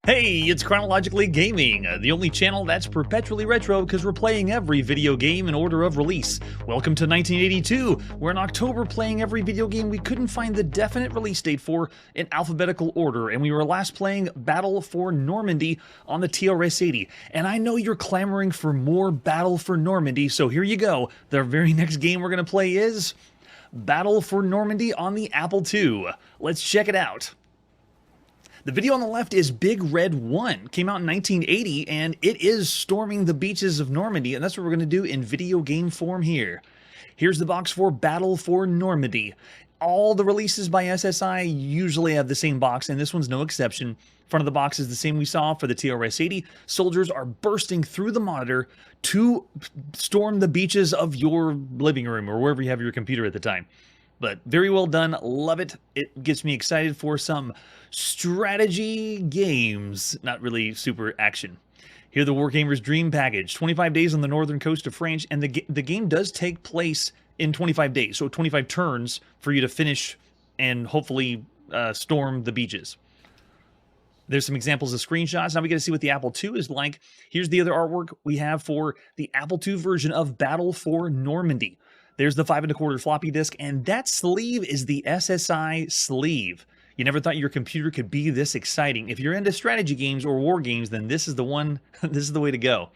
Hey, it's Chronologically Gaming, the only channel that's perpetually retro because we're playing every video game in order of release. Welcome to 1982. We're in October playing every video game we couldn't find the definite release date for in alphabetical order, and we were last playing Battle for Normandy on the TRS-80. And I know you're clamoring for more Battle for Normandy, so here you go. The very next game we're going to play is Battle for Normandy on the Apple II. Let's check it out. The video on the left is Big Red 1, came out in 1980, and it is storming the beaches of Normandy, and that's what we're going to do in video game form here. Here's the box for Battle for Normandy. All the releases by SSI usually have the same box, and this one's no exception. Front of the box is the same we saw for the TRS-80. Soldiers are bursting through the monitor to storm the beaches of your living room or wherever you have your computer at the time. But very well done, love it. It gets me excited for some strategy games, not really super action. Here the Wargamer's Dream Package, 25 days on the northern coast of France, and the game does take place in 25 days, so 25 turns for you to finish and hopefully storm the beaches. There's some examples of screenshots. Now we get to see what the Apple II is like. Here's the other artwork we have for the Apple II version of Battle for Normandy. There's the 5 1/4 floppy disk, and that sleeve is the SSI sleeve. You never thought your computer could be this exciting. If you're into strategy games or war games, then this is the one, this is the way to go.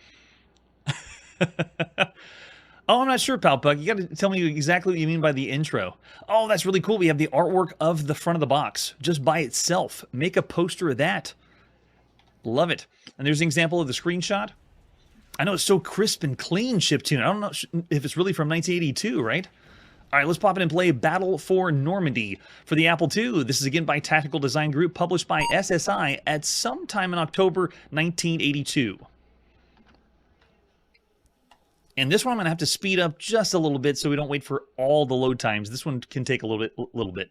Oh, I'm not sure, Pal Puck. You got to tell me exactly what you mean by the intro. Oh, that's really cool. We have the artwork of the front of the box just by itself. Make a poster of that. Love it. And there's an example of the screenshot. I know it's so crisp and clean, chiptune. I don't know if it's really from 1982, right? All right, let's pop in and play Battle for Normandy for the Apple II. This is again by Tactical Design Group, published by SSI at some time in October 1982. And this one I'm going to have to speed up just a little bit so we don't wait for all the load times. This one can take a little bit.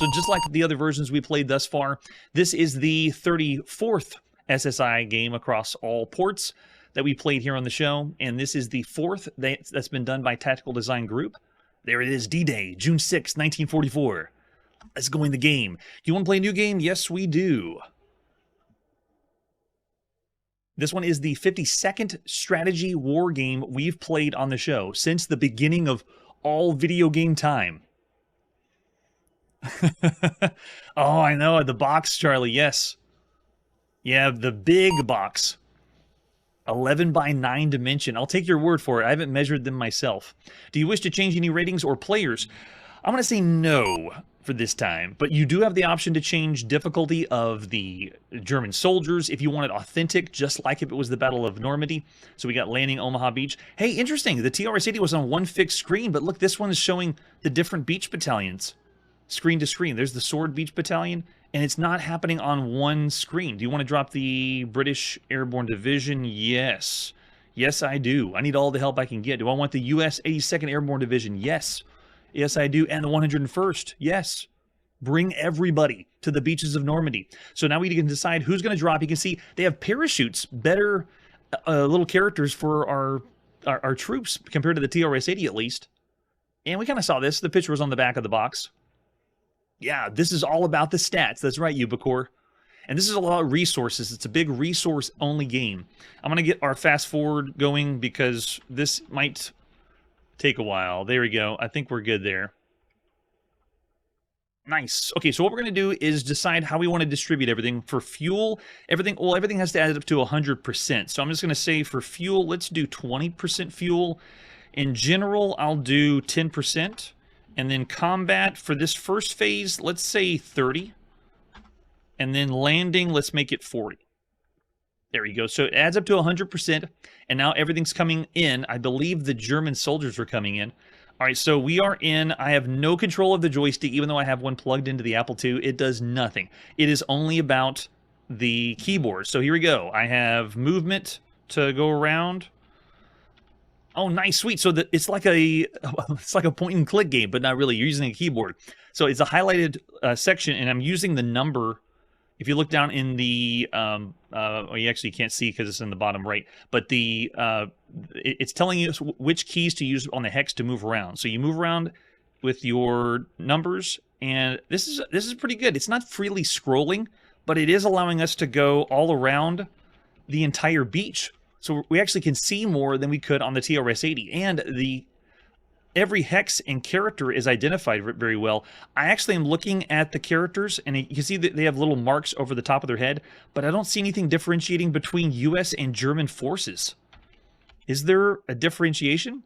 So just like the other versions we played thus far, this is the 34th SSI game across all ports that we played here on the show, and this is the 4th that's been done by Tactical Design Group. There it is, D-Day, June 6, 1944. Let's go in the game. Do you want to play a new game? Yes, we do. This one is the 52nd strategy war game we've played on the show since the beginning of all video game time. Oh, I know, the box, Charlie, yes. Yeah, the big box. 11 by 9 dimension. I'll take your word for it. I haven't measured them myself. Do you wish to change any ratings or players? I'm going to say no for this time, but you do have the option to change difficulty of the German soldiers if you want it authentic, just like if it was the Battle of Normandy. So we got landing Omaha Beach. Hey, interesting. The TRS-80 was on one fixed screen, but look, this one is showing the different beach battalions. Screen to screen. There's the Sword Beach Battalion, and it's not happening on one screen. Do you want to drop the British Airborne Division? Yes. Yes, I do. I need all the help I can get. Do I want the U.S. 82nd Airborne Division? Yes. Yes, I do. And the 101st? Yes. Bring everybody to the beaches of Normandy. So now we can decide who's going to drop. You can see they have parachutes, better little characters for our troops compared to the TRS-80 at least. And we kind of saw this. The picture was on the back of the box. Yeah, this is all about the stats. That's right, Ubicore. And this is a lot of resources. It's a big resource-only game. I'm going to get our fast forward going because this might take a while. There we go. I think we're good there. Nice. Okay, so what we're going to do is decide how we want to distribute everything. For fuel, everything has to add up to 100%. So I'm just going to say for fuel, let's do 20% fuel. In general, I'll do 10%. And then combat, for this first phase, let's say 30. And then landing, let's make it 40. There you go. So it adds up to 100%. And now everything's coming in. I believe the German soldiers are coming in. All right, so we are in. I have no control of the joystick, even though I have one plugged into the Apple II. It does nothing. It is only about the keyboard. So here we go. I have movement to go around. Oh, nice, sweet. So it's like a point and click game, but not really. You're using a keyboard. So it's a highlighted section, and I'm using the number. If you look down in the, well, you actually can't see because it's in the bottom right, but it's telling you which keys to use on the hex to move around. So you move around with your numbers, and this is pretty good. It's not freely scrolling, but it is allowing us to go all around the entire beach. So we actually can see more than we could on the TRS-80, and every hex and character is identified very well. I actually am looking at the characters, and you can see that they have little marks over the top of their head, but I don't see anything differentiating between US and German forces. Is there a differentiation?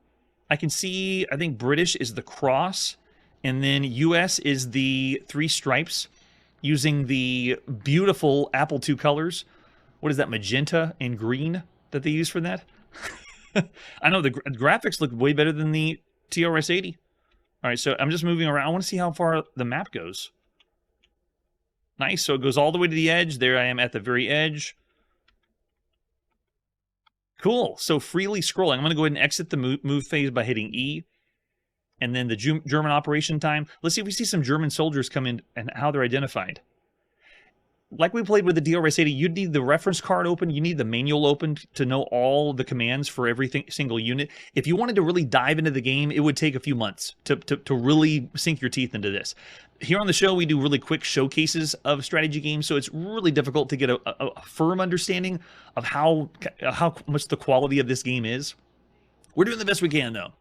I can see, I think British is the cross, and then US is the 3 stripes, using the beautiful Apple II colors. What is that, magenta and green that they use for that? I know the graphics look way better than the TRS-80. All right, so I'm just moving around. I want to see how far the map goes. Nice, so it goes all the way to the edge. There I am at the very edge. Cool, so freely scrolling. I'm going to go ahead and exit the move phase by hitting E. And then the German operation time. Let's see if we see some German soldiers come in and how they're identified. Like we played with the TRS-80, you'd need the reference card open, you need the manual open to know all the commands for every single unit. If you wanted to really dive into the game, it would take a few months to really sink your teeth into this. Here on the show, we do really quick showcases of strategy games, so it's really difficult to get a firm understanding of how much the quality of this game is. We're doing the best we can, though.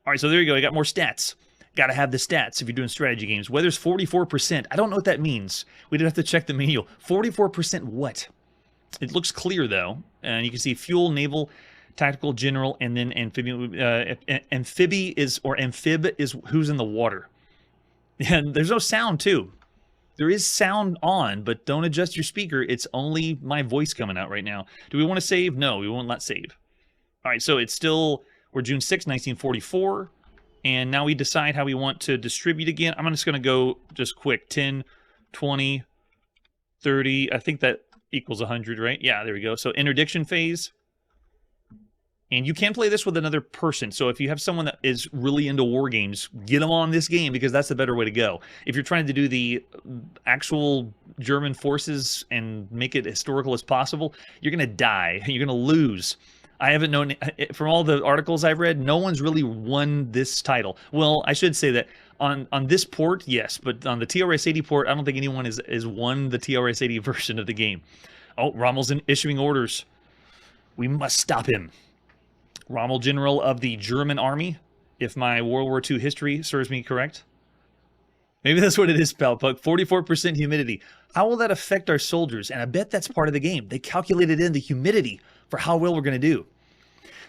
All right, so there you go. I got more stats. Got to have the stats if you're doing strategy games. Weather's 44%. I don't know what that means. We'd have to check the manual. 44% what? It looks clear, though. And you can see fuel, naval, tactical, general, and then amphibian. Amphib is who's in the water. And there's no sound, too. There is sound on, but don't adjust your speaker. It's only my voice coming out right now. Do we want to save? No, we won't let save. All right, so it's still... We're June 6, 1944, and now we decide how we want to distribute again. I'm just going to go just quick, 10, 20, 30. I think that equals 100, right? Yeah, there we go. So interdiction phase. And you can play this with another person. So if you have someone that is really into war games, get them on this game because that's the better way to go. If you're trying to do the actual German forces and make it historical as possible, you're going to die. You're going to lose. I haven't known, from all the articles I've read, no one's really won this title. Well, I should say that on this port, yes, but on the TRS-80 port, I don't think anyone has won the TRS-80 version of the game. Oh, Rommel's issuing orders. We must stop him. Rommel, general of the German army, if my World War II history serves me correct. Maybe that's what it is, Palpuck. 44% humidity. How will that affect our soldiers? And I bet that's part of the game. They calculated in the humidity for how well we're going to do.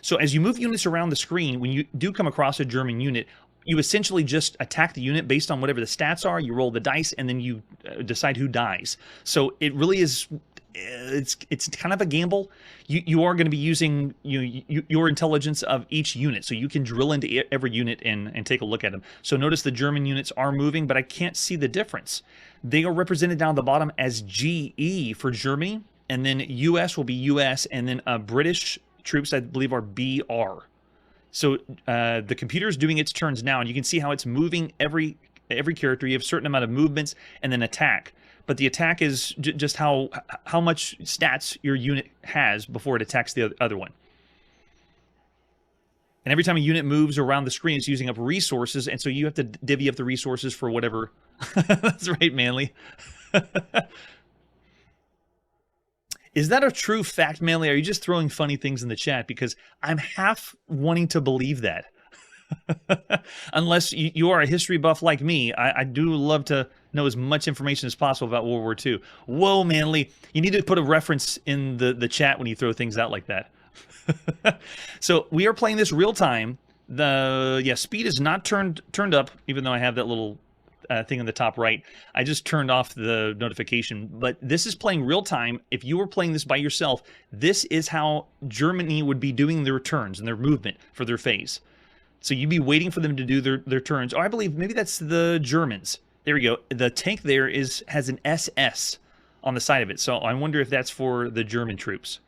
So as you move units around the screen, when you do come across a German unit, you essentially just attack the unit based on whatever the stats are. You roll the dice, and then you decide who dies. So it really is... It's kind of a gamble. You are going to be using your intelligence of each unit, so you can drill into every unit and take a look at them. So notice the German units are moving, but I can't see the difference. They are represented down the bottom as GE for Germany, and then US will be US, and then British troops, I believe, are BR. So the computer is doing its turns now, and you can see how it's moving every character. You have a certain amount of movements and then attack. But the attack is just how much stats your unit has before it attacks the other one. And every time a unit moves around the screen, it's using up resources, and so you have to divvy up the resources for whatever. That's right, Manly. Is that a true fact, Manly? Are you just throwing funny things in the chat? Because I'm half wanting to believe that. Unless you are a history buff like me, I do love to know as much information as possible about World War II. Whoa, Manly. You need to put a reference in the chat when you throw things out like that. So we are playing this real time. Speed is not turned up, even though I have that little thing in the top right. I just turned off the notification, but this is playing real time. If you were playing this by yourself, this is how Germany would be doing their turns and their movement for their phase. So you'd be waiting for them to do their turns. Oh, I believe maybe that's the Germans. There we go. The tank there has an SS on the side of it. So I wonder if that's for the German troops.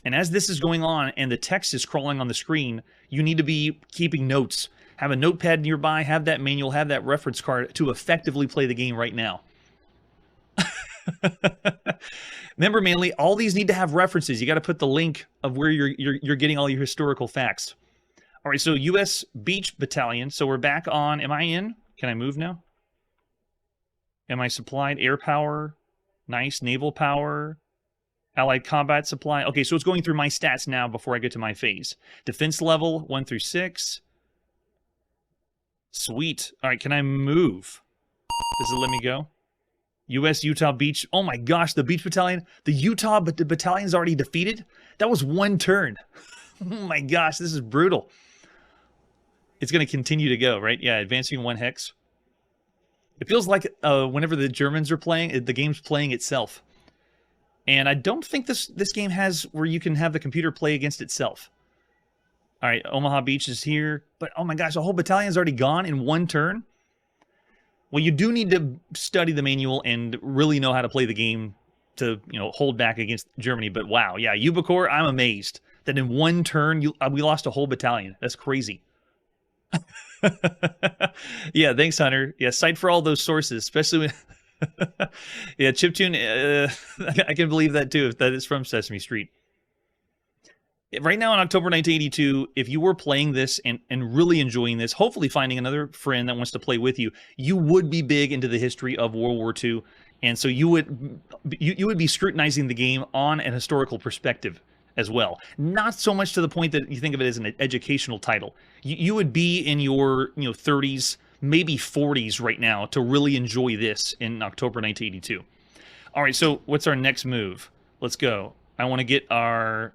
And as this is going on and the text is crawling on the screen, you need to be keeping notes. Have a notepad nearby, have that manual, have that reference card to effectively play the game right now. Remember, Manly, all these need to have references. You got to put the link of where you're getting all your historical facts. All right, so U.S. Beach Battalion. So we're back on. Am I in? Can I move now? Am I supplied? Air power. Nice. Naval power. Allied combat supply. Okay, so it's going through my stats now before I get to my phase. Defense level, 1 through 6. Sweet. All right, can I move? Does it let me go? U.S. Utah Beach. Oh my gosh, the Beach Battalion. The Utah Battalion's already defeated? That was 1 turn. Oh my gosh, this is brutal. It's going to continue to go, right? Yeah, advancing 1 hex. It feels like whenever the Germans are playing, the game's playing itself. And I don't think this game has where you can have the computer play against itself. All right, Omaha Beach is here. But, oh my gosh, a whole battalion's already gone in 1 turn? Well, you do need to study the manual and really know how to play the game to, hold back against Germany. But, wow, yeah, Ubicore, I'm amazed that in 1 turn we lost a whole battalion. That's crazy. Yeah, thanks, Hunter. Yeah, cite for all those sources, especially when... Yeah, chiptune, I can believe that too, if that is from Sesame Street. Right now in October 1982, if you were playing this and really enjoying this, hopefully finding another friend that wants to play with you, you would be big into the history of World War II, and so you would be scrutinizing the game on an historical perspective as well. Not so much to the point that you think of it as an educational title. You would be in your 30s, maybe 40s right now to really enjoy this in October 1982. All right, so what's our next move? Let's go. I want to get our...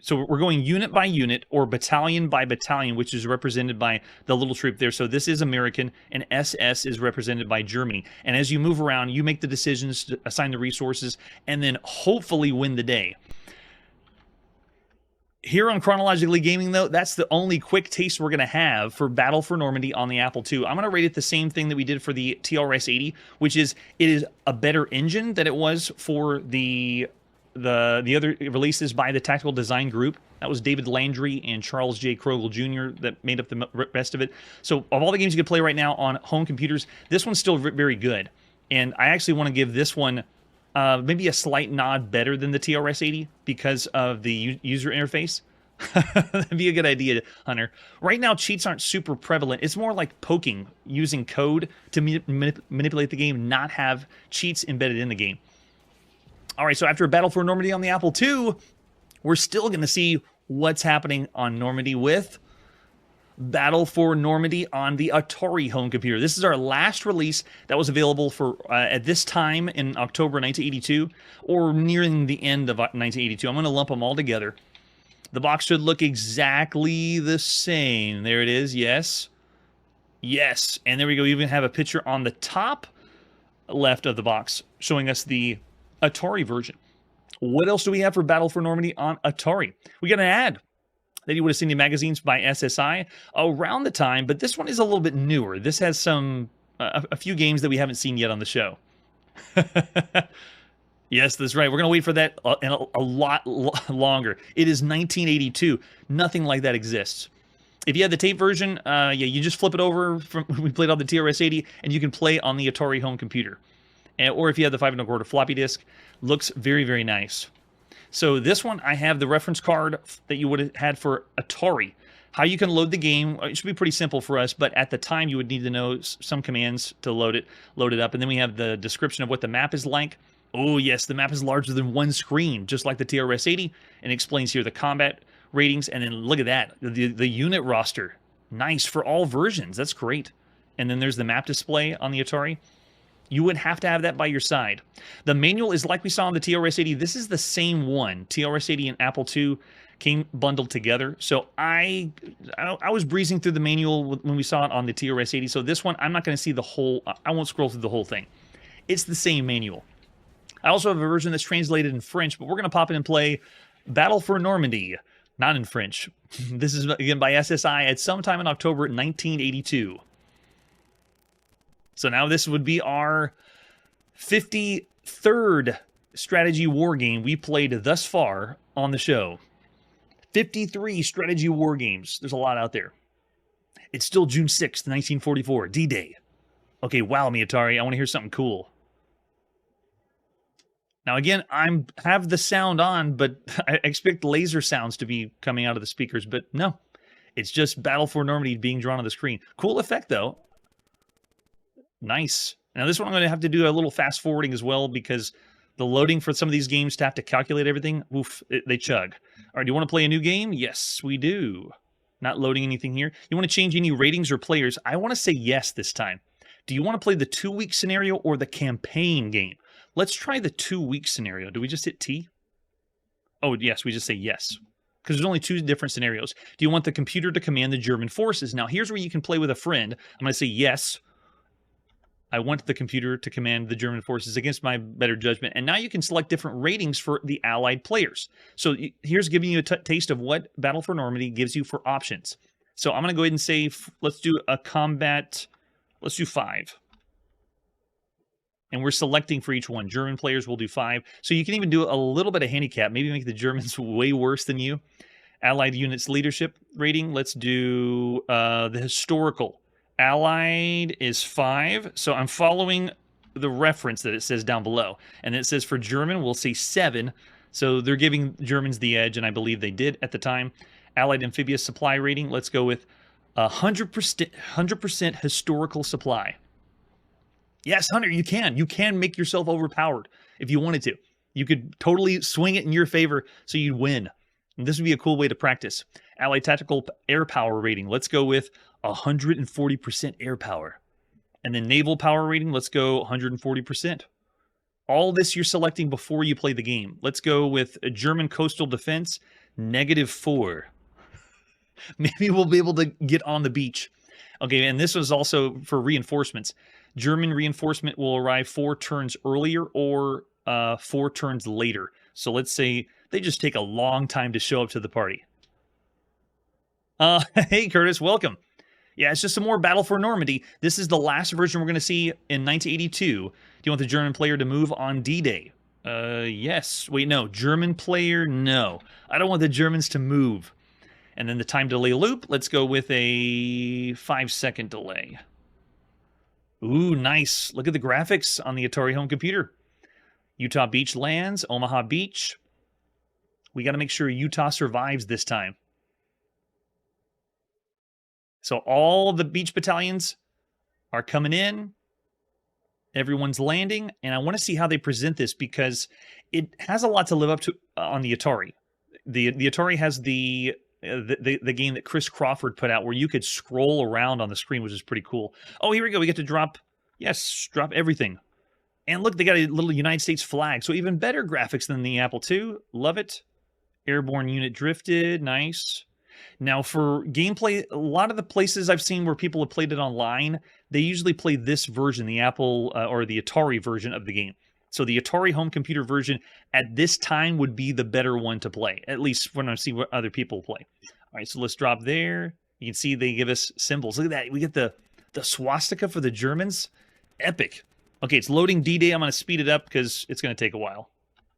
So we're going unit by unit or battalion by battalion, which is represented by the little troop there. So this is American, and SS is represented by Germany. And as you move around, you make the decisions to assign the resources and then hopefully win the day. Here on Chronologically Gaming, though, that's the only quick taste we're going to have for Battle for Normandy on the Apple II. I'm going to rate it the same thing that we did for the TRS-80, which is it is a better engine than it was for the other releases by the Tactical Design Group. That was David Landry and Charles J. Krogel Jr. that made up the rest of it. So of all the games you can play right now on home computers, this one's still very good. And I actually want to give this one maybe a slight nod better than the TRS-80 because of the user interface. That'd be a good idea, Hunter. Right now, cheats aren't super prevalent. It's more like poking, using code to manipulate the game, not have cheats embedded in the game. All right, so after Battle for Normandy on the Apple II, we're still going to see what's happening on Normandy with Battle for Normandy on the Atari home computer. This is our last release that was available for at this time in October 1982 or nearing the end of 1982. I'm going to lump them all together. The box should look exactly the same. There it is. Yes. Yes. And there we go. We even have a picture on the top left of the box showing us the Atari version. What else do we have for Battle for Normandy on Atari? We got an ad that you would have seen in magazines by SSI around the time, but this one is a little bit newer. This has some a few games that we haven't seen yet on the show. Yes, that's right. We're going to wait for that a lot longer. It is 1982. Nothing like that exists. If you had the tape version, yeah, you just flip it over. We played on the TRS-80, and you can play on the Atari home computer. Or if you have the 5 1/4 floppy disk, looks very, very nice. So this one, I have the reference card that you would have had for Atari. How you can load the game, it should be pretty simple for us, but at the time you would need to know some commands to load it up. And then we have the description of what the map is like. Oh yes, the map is larger than one screen, just like the TRS-80, and explains here the combat ratings. And then look at that, the unit roster. Nice for all versions, that's great. And then there's the map display on the Atari. You would have to have that by your side. The manual is like we saw on the TRS-80. This is the same one. TRS-80 and Apple II came bundled together. So I was breezing through the manual when we saw it on the TRS-80. So this one, I'm not going to see the whole... I won't scroll through the whole thing. It's the same manual. I also have a version that's translated in French, but we're going to pop in and play Battle for Normandy. Not in French. This is, again, by SSI at some time in October 1982. So now this would be our 53rd strategy war game we played thus far on the show. 53 strategy war games. There's a lot out there. It's still June 6th, 1944, D-Day. Okay, wow me, Atari. I want to hear something cool. Now again, I have the sound on, but I expect laser sounds to be coming out of the speakers, but no. It's just Battle for Normandy being drawn on the screen. Cool effect, though. Nice. Now this one I'm going to have to do a little fast forwarding as well because the loading for some of these games to have to calculate everything, oof, they chug. All right, do you want to play a new game? Yes, we do. Not loading anything here. You want to change any ratings or players? I want to say yes this time. Do you want to play the 2-week scenario or the campaign game? Let's try the 2-week scenario. Do we just hit T? Oh, yes, we just say yes. Because there's only 2 different scenarios. Do you want the computer to command the German forces? Now, here's where you can play with a friend. I'm going to say yes. I want the computer to command the German forces against my better judgment. And now you can select different ratings for the Allied players. So here's giving you a taste of what Battle for Normandy gives you for options. So I'm going to go ahead and say, let's do a combat, let's do 5. And we're selecting for each one. German players will do 5. So you can even do a little bit of handicap, maybe make the Germans way worse than you. Allied units leadership rating, let's do the historical. Allied is 5, so I'm following the reference that it says down below. And it says for German, we'll say 7. So they're giving Germans the edge, and I believe they did at the time. Allied amphibious supply rating, let's go with 100% historical supply. Yes, Hunter, you can. You can make yourself overpowered if you wanted to. You could totally swing it in your favor so you'd win. And this would be a cool way to practice. Allied tactical air power rating, let's go with 140% air power. And then naval power rating, let's go 140%. All this you're selecting before you play the game. Let's go with a German coastal defense, -4. Maybe we'll be able to get on the beach. Okay, and this was also for reinforcements. German reinforcement will arrive 4 turns earlier or 4 turns later. So let's say they just take a long time to show up to the party. Hey, Curtis, welcome. Yeah, it's just some more Battle for Normandy. This is the last version we're going to see in 1982. Do you want the German player to move on D-Day? Yes. Wait, no. German player? No. I don't want the Germans to move. And then the time delay loop, let's go with a 5-second delay. Ooh, nice. Look at the graphics on the Atari home computer. Utah Beach lands, Omaha Beach. We got to make sure Utah survives this time. So all the beach battalions are coming in. Everyone's landing. And I want to see how they present this because it has a lot to live up to on the Atari. The Atari has the game that Chris Crawford put out where you could scroll around on the screen, which is pretty cool. Oh, here we go. We get to drop, yes, drop everything. And look, they got a little United States flag. So even better graphics than the Apple II. Love it. Airborne unit drifted. Nice. Now for gameplay, a lot of the places I've seen where people have played it online, they usually play this version, the Apple or the Atari version of the game. So the Atari home computer version at this time would be the better one to play, at least when I see what other people play. All right, so let's drop there. You can see they give us symbols. Look at that. We get the swastika for the Germans. Epic. Okay, it's loading D-Day. I'm going to speed it up because it's going to take a while.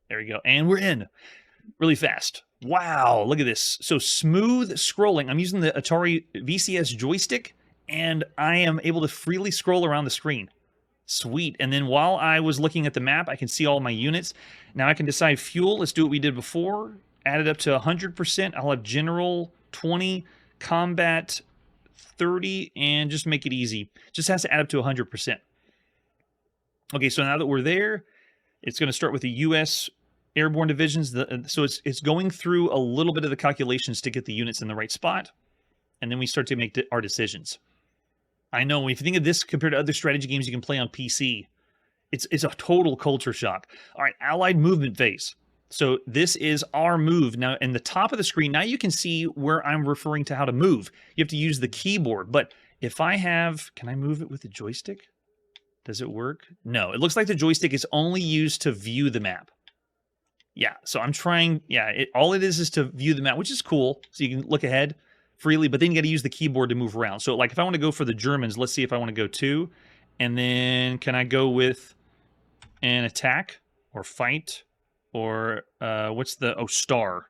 There we go. And we're in really fast. Wow, look at this. So smooth scrolling. I'm using the Atari VCS joystick, and I am able to freely scroll around the screen. Sweet. And then while I was looking at the map, I can see all my units. Now I can decide fuel. Let's do what we did before. Add it up to 100%. I'll have general 20, combat 30, and just make it easy. Just has to add up to 100%. Okay, so now that we're there, it's going to start with the U.S. airborne divisions. So it's going through a little bit of the calculations to get the units in the right spot. And then we start to make our decisions. I know, if you think of this compared to other strategy games you can play on PC, it's a total culture shock. All right, Allied movement phase. So this is our move. Now, in the top of the screen, now you can see where I'm referring to how to move. You have to use the keyboard. But if I have... Can I move it with the joystick? Does it work? No, it looks like the joystick is only used to view the map. Yeah, so I'm trying... Yeah, all it is to view the map, which is cool. So you can look ahead freely, but then you got to use the keyboard to move around. So like if I want to go for the Germans, let's see if I want to go 2. And then can I go with an attack or fight or what's the... Oh, star.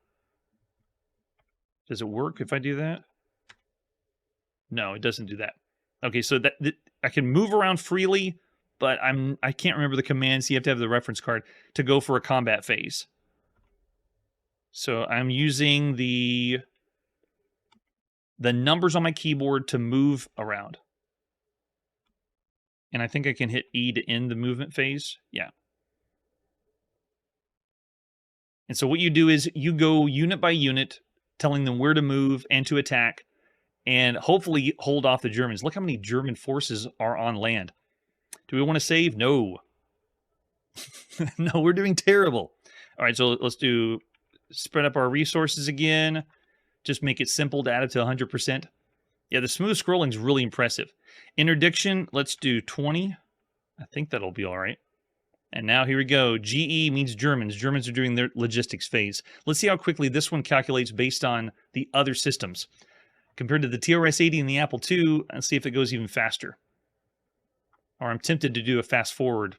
Does it work if I do that? No, it doesn't do that. Okay, so that I can move around freely, but I can't remember the commands. You have to have the reference card to go for a combat phase. So I'm using the numbers on my keyboard to move around. And I think I can hit E to end the movement phase. Yeah. And so what you do is you go unit by unit, telling them where to move and to attack, and hopefully hold off the Germans. Look how many German forces are on land. Do we want to save? No. No, we're doing terrible. All right, so let's do spread up our resources again. Just make it simple to add it to 100%. Yeah, the smooth scrolling is really impressive. Interdiction, let's do 20. I think that'll be all right. And now here we go. GE means Germans. Germans are doing their logistics phase. Let's see how quickly this one calculates based on the other systems. Compared to the TRS-80 and the Apple II, let's see if it goes even faster. Or I'm tempted to do a fast forward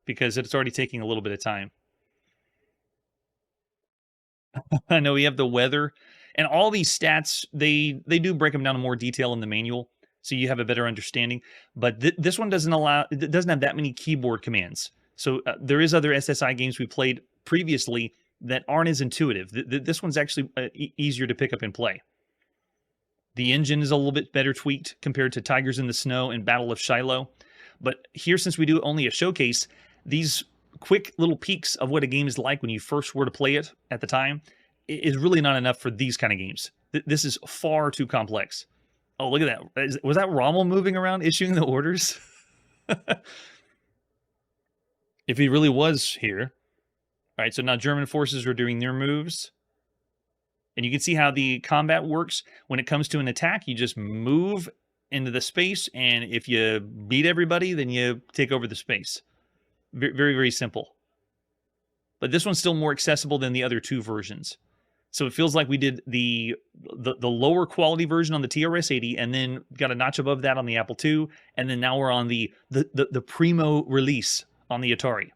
because it's already taking a little bit of time. I know we have the weather. And all these stats, they do break them down in more detail in the manual, so you have a better understanding. But this one doesn't have that many keyboard commands. So there is other SSI games we played previously that aren't as intuitive. This one's actually easier to pick up and play. The engine is a little bit better tweaked compared to Tigers in the Snow and Battle of Shiloh. But here, since we do only a showcase, these quick little peeks of what a game is like when you first were to play it at the time is really not enough for these kind of games. This is far too complex. Oh, look at that. Was that Rommel moving around issuing the orders? If he really was here. All right, so now German forces are doing their moves. And you can see how the combat works. When it comes to an attack, you just move into the space, and if you beat everybody, then you take over the space. Very, very simple. But this one's still more accessible than the other two versions. So it feels like we did the lower quality version on the TRS-80, and then got a notch above that on the Apple II, and then now we're on the primo release on the Atari.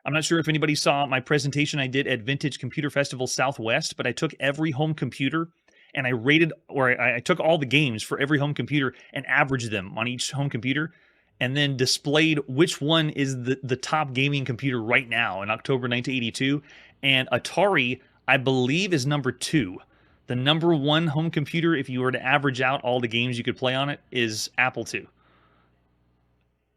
I'm not sure if anybody saw my presentation I did at Vintage Computer Festival Southwest, but I took every home computer and I rated, or I took all the games for every home computer and averaged them on each home computer, and then displayed which one is the top gaming computer right now in October 1982. And Atari, I believe, is number 2. The number 1 home computer, if you were to average out all the games you could play on it, is Apple II.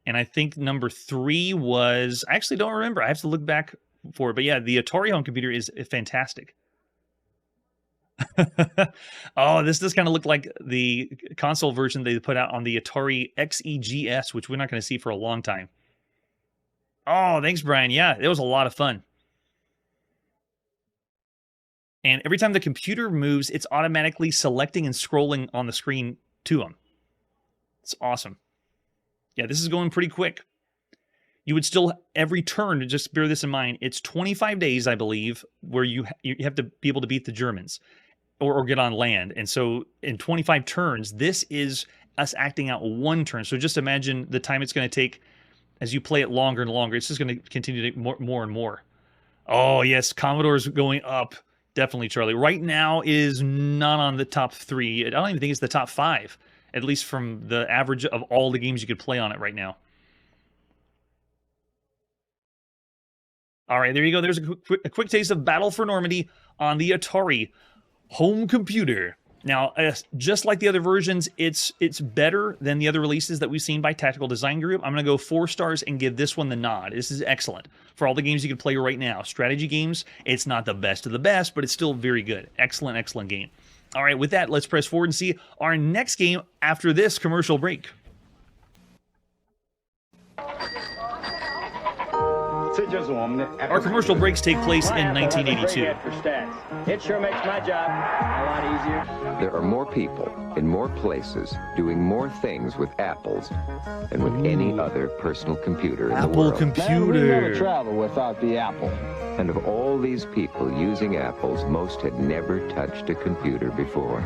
And I think number 3 was, I actually don't remember. I have to look back for it. But yeah, the Atari home computer is fantastic. Oh, this does kind of look like the console version they put out on the Atari XEGS, which we're not going to see for a long time. Oh, thanks, Brian. Yeah, it was a lot of fun. And every time the computer moves, it's automatically selecting and scrolling on the screen to them. It's awesome. Yeah, this is going pretty quick. You would still, every turn, just bear this in mind, it's 25 days, I believe, where you have to be able to beat the Germans or get on land. And so in 25 turns, this is us acting out one turn. So just imagine the time it's going to take as you play it longer and longer. It's just going to continue to more and more. Oh, yes, Commodore's going up. Definitely, Charlie. Right now is not on the top 3. I don't even think it's the top 5, at least from the average of all the games you could play on it right now. All right, there you go. There's a quick taste of Battle for Normandy on the Atari home computer. Now, just like the other versions, it's better than the other releases that we've seen by Tactical Design Group. I'm going to go 4 stars and give this one the nod. This is excellent. For all the games you can play right now, strategy games, it's not the best of the best, but it's still very good. Excellent, excellent game. All right, with that, let's press forward and see our next game after this commercial break. Our commercial breaks take place in 1982. It sure makes my job a lot easier. There are more people in more places doing more things with Apples than with any other personal computer in the world. Apple computer. Never travel without the Apple. And of all these people using Apples, most had never touched a computer before.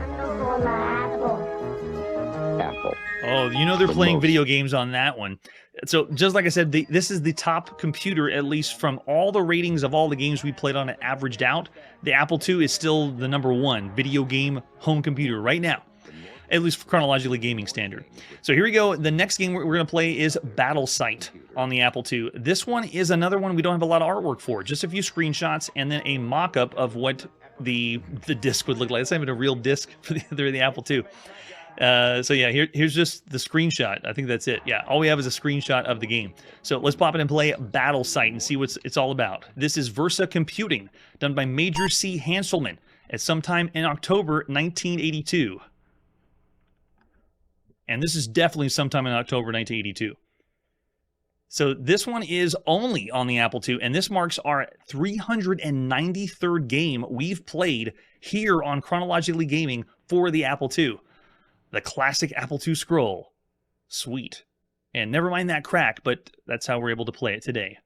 Apple. Oh, you know they're playing video games on that one. So just like I said, this is the top computer, at least from all the ratings of all the games we played on it averaged out. The Apple II is still the number 1 video game home computer right now, at least for chronologically gaming standard. So here we go. The next game we're going to play is Battlesight on the Apple II. This one is another one we don't have a lot of artwork for, just a few screenshots and then a mock-up of what the disc would look like. It's not even a real disc for the Apple II. So yeah, here's just the screenshot. I think that's it. Yeah, all we have is a screenshot of the game. So let's pop it and play Battlesight and see what it's all about. This is Versa Computing, done by Major C. Hanselman at sometime in October 1982. And this is definitely sometime in October 1982. So this one is only on the Apple II, and this marks our 393rd game we've played here on Chronologically Gaming for the Apple II. The classic Apple II scroll. Sweet. And never mind that crack, but that's how we're able to play it today.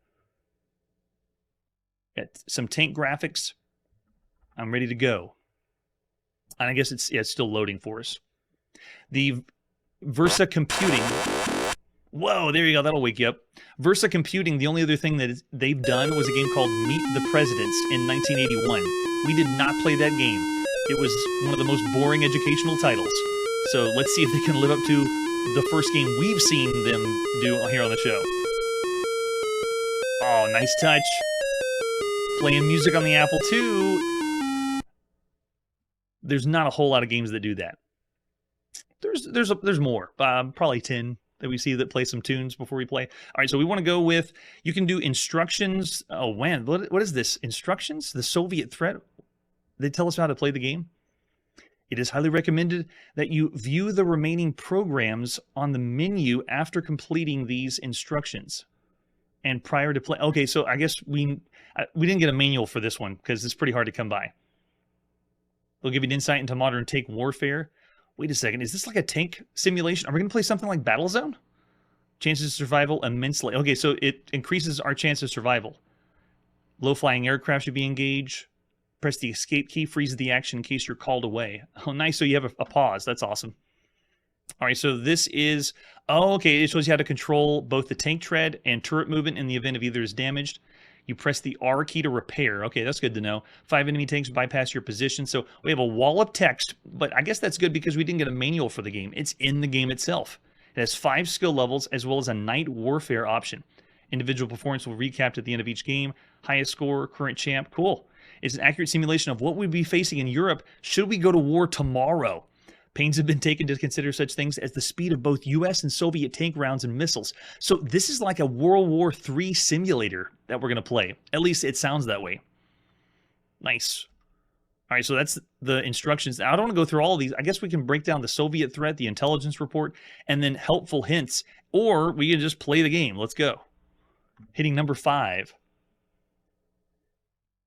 Got some tank graphics. I'm ready to go. And I guess it's still loading for us. The Versa Computing. Whoa, there you go. That'll wake you up. Versa Computing, the only other thing that they've done was a game called Meet the Presidents in 1981. We did not play that game. It was one of the most boring educational titles. So let's see if they can live up to the first game we've seen them do here on the show. Oh, nice touch. Playing music on the Apple II. There's not a whole lot of games that do that. There's more. Probably 10 that we see that play some tunes before we play. All right, so we want to go with, you can do instructions. Oh, when? What is this? Instructions? The Soviet threat? They tell us how to play the game? It is highly recommended that you view the remaining programs on the menu after completing these instructions and prior to play. Okay, so I guess we didn't get a manual for this one because it's pretty hard to come by. They'll give you an insight into modern tank warfare. Wait a second, is this like a tank simulation? Are we going to play something like Battlezone? Chances of survival immensely. Okay, so it increases our chance of survival. Low-flying aircraft should be engaged. Press the escape key, freezes the action in case you're called away. Oh, nice, so you have a pause. That's awesome. All right, so this is... Oh, okay, it shows you how to control both the tank tread and turret movement in the event of either is damaged. You press the R key to repair. Okay, that's good to know. 5 enemy tanks bypass your position. So we have a wall of text, but I guess that's good because we didn't get a manual for the game. It's in the game itself. It has 5 skill levels as well as a night warfare option. Individual performance will recap at the end of each game. Highest score, current champ. Cool. It's an accurate simulation of what we'd be facing in Europe should we go to war tomorrow. Pains have been taken to consider such things as the speed of both U.S. and Soviet tank rounds and missiles. So this is like a World War III simulator that we're going to play. At least it sounds that way. Nice. All right, so that's the instructions. Now, I don't want to go through all of these. I guess we can break down the Soviet threat, the intelligence report, and then helpful hints. Or we can just play the game. Let's go. Hitting number 5.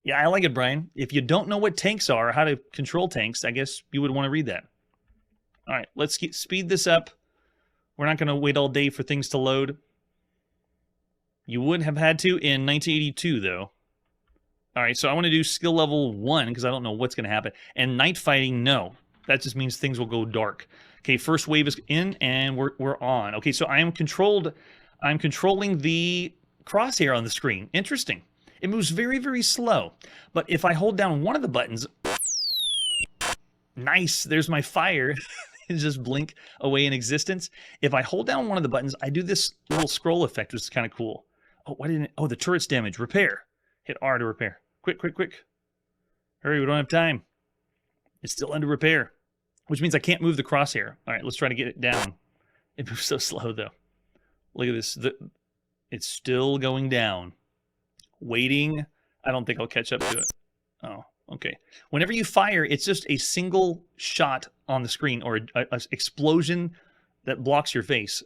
Yeah, I like it, Brian. If you don't know what tanks are, how to control tanks, I guess you would want to read that. All right, let's speed this up. We're not going to wait all day for things to load. You would have had to in 1982, though. All right, so I want to do skill level 1 because I don't know what's going to happen. And night fighting, no. That just means things will go dark. Okay, first wave is in, and we're on. Okay, so I'm controlling the crosshair on the screen. Interesting. It moves very, very slow. But if I hold down one of the buttons... Nice, there's my fire. It just blink away in existence. If I hold down one of the buttons, I do this little scroll effect, which is kind of cool. Oh, why didn't it? Oh, the turret's damaged. Repair. Hit R to repair. Quick, quick, quick. Hurry, we don't have time. It's still under repair, which means I can't move the crosshair. All right, let's try to get it down. It moves so slow, though. Look at this. It's still going down. Waiting. I don't think I'll catch up to it. Oh, okay. Whenever you fire, it's just a single shot on the screen or a explosion that blocks your face.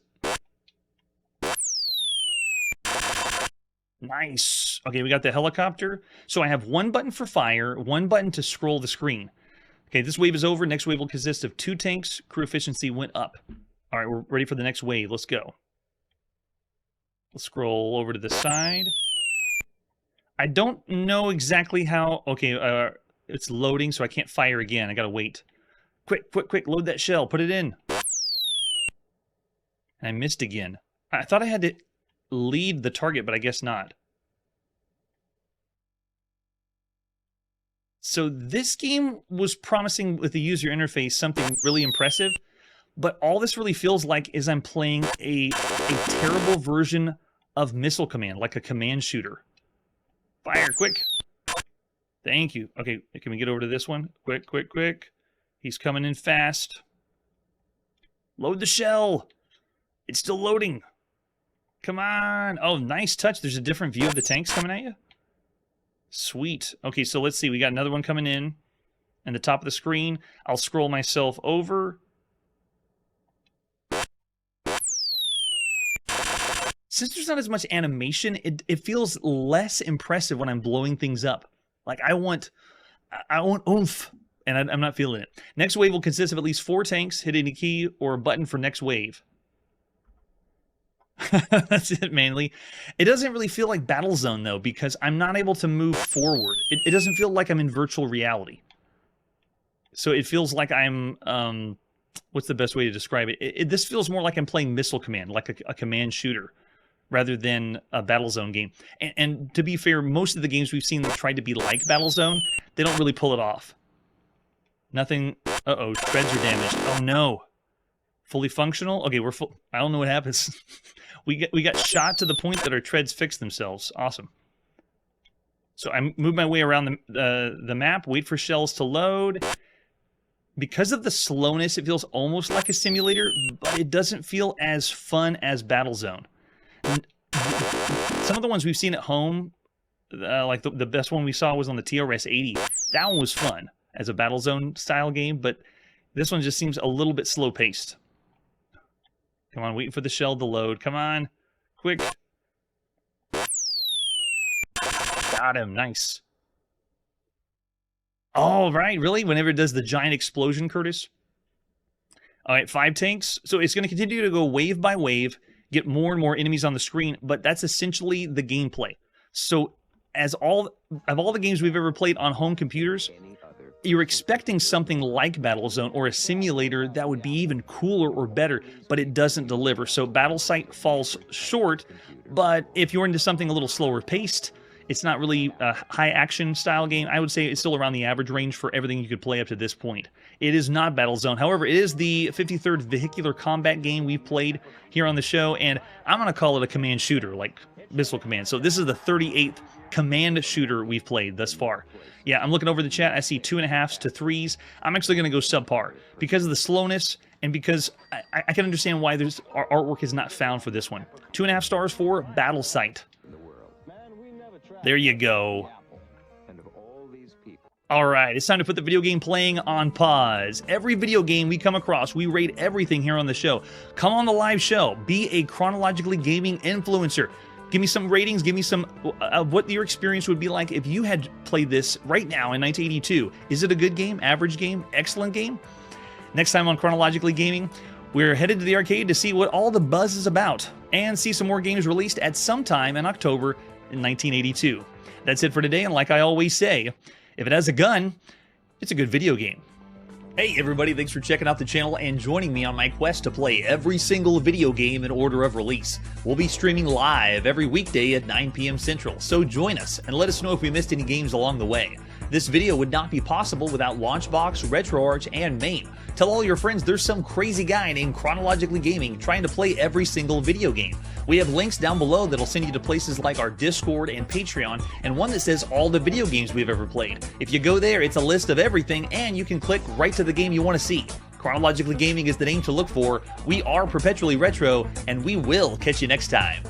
Nice. Okay, we got the helicopter. So I have one button for fire, one button to scroll the screen. Okay, this wave is over. Next wave will consist of 2 tanks. Crew efficiency went up. All right, we're ready for the next wave. Let's go. Let's scroll over to the side. I don't know exactly how... Okay, it's loading, so I can't fire again. I gotta wait. Quick, quick, quick, load that shell. Put it in. And I missed again. I thought I had to lead the target, but I guess not. So this game was promising with the user interface something really impressive, but all this really feels like is I'm playing a terrible version of Missile Command, like a command shooter. Fire, quick. Thank you. Okay, can we get over to this one? Quick, quick, quick. He's coming in fast. Load the shell. It's still loading. Come on. Oh, nice touch. There's a different view of the tanks coming at you. Sweet. Okay, so let's see. We got another one coming in. And the top of the screen. I'll scroll myself over. Since there's not as much animation, it feels less impressive when I'm blowing things up. Like, I want oomph, and I'm not feeling it. Next wave will consist of at least 4 tanks, hitting a key or a button for next wave. That's it, mainly. It doesn't really feel like Battlezone, though, because I'm not able to move forward. It doesn't feel like I'm in virtual reality. So it feels like I'm, what's the best way to describe it? This feels more like I'm playing Missile Command, like a command shooter, rather than a Battlezone game. And to be fair, most of the games we've seen that tried to be like Battlezone, they don't really pull it off. Nothing... Uh-oh, treads are damaged. Oh, no. Fully functional? Okay, we're full... I don't know what happens. we got shot to the point that our treads fixed themselves. Awesome. So I move my way around the map, wait for shells to load. Because of the slowness, it feels almost like a simulator, but it doesn't feel as fun as Battlezone. Some of the ones we've seen at home, like the best one we saw was on the TRS-80. That one was fun as a Battlezone style game, but this one just seems a little bit slow-paced. Come on, waiting for the shell to load. Come on, quick. Got him, nice. Oh, right, really? Whenever it does the giant explosion, Curtis? All right, 5 tanks. So it's going to continue to go wave by wave, get more and more enemies on the screen, but that's essentially the gameplay. So as all the games we've ever played on home computers, you're expecting something like Battlezone or a simulator that would be even cooler or better, but it doesn't deliver. So Battlesight falls short, but if you're into something a little slower paced, it's not really a high action style game. I would say it's still around the average range for everything you could play up to this point. It is not Battlezone. However, it is the 53rd vehicular combat game we've played here on the show, and I'm going to call it a command shooter, like Missile Command. So this is the 38th command shooter we've played thus far. Yeah, I'm looking over the chat. I see 2.5s to 3s. I'm actually going to go subpar because of the slowness and because I can understand why our artwork is not found for this one. 2.5 stars for Battlesight. There you go. All right, it's time to put the video game playing on pause. Every video game we come across, we rate everything here on the show. Come on the live show. Be a Chronologically Gaming influencer. Give me some ratings. Give me some what your experience would be like if you had played this right now in 1982. Is it a good game, average game, excellent game? Next time on Chronologically Gaming, we're headed to the arcade to see what all the buzz is about and see some more games released at some time in October in 1982. That's it for today, and like I always say, if it has a gun, it's a good video game. Hey everybody, thanks for checking out the channel and joining me on my quest to play every single video game in order of release. We'll be streaming live every weekday at 9 p.m. Central, so join us and let us know if we missed any games along the way. This video would not be possible without Launchbox, RetroArch, and MAME. Tell all your friends there's some crazy guy named Chronologically Gaming trying to play every single video game. We have links down below that'll send you to places like our Discord and Patreon, and one that says all the video games we've ever played. If you go there, it's a list of everything, and you can click right to the game you want to see. Chronologically Gaming is the name to look for. We are Perpetually Retro, and we will catch you next time.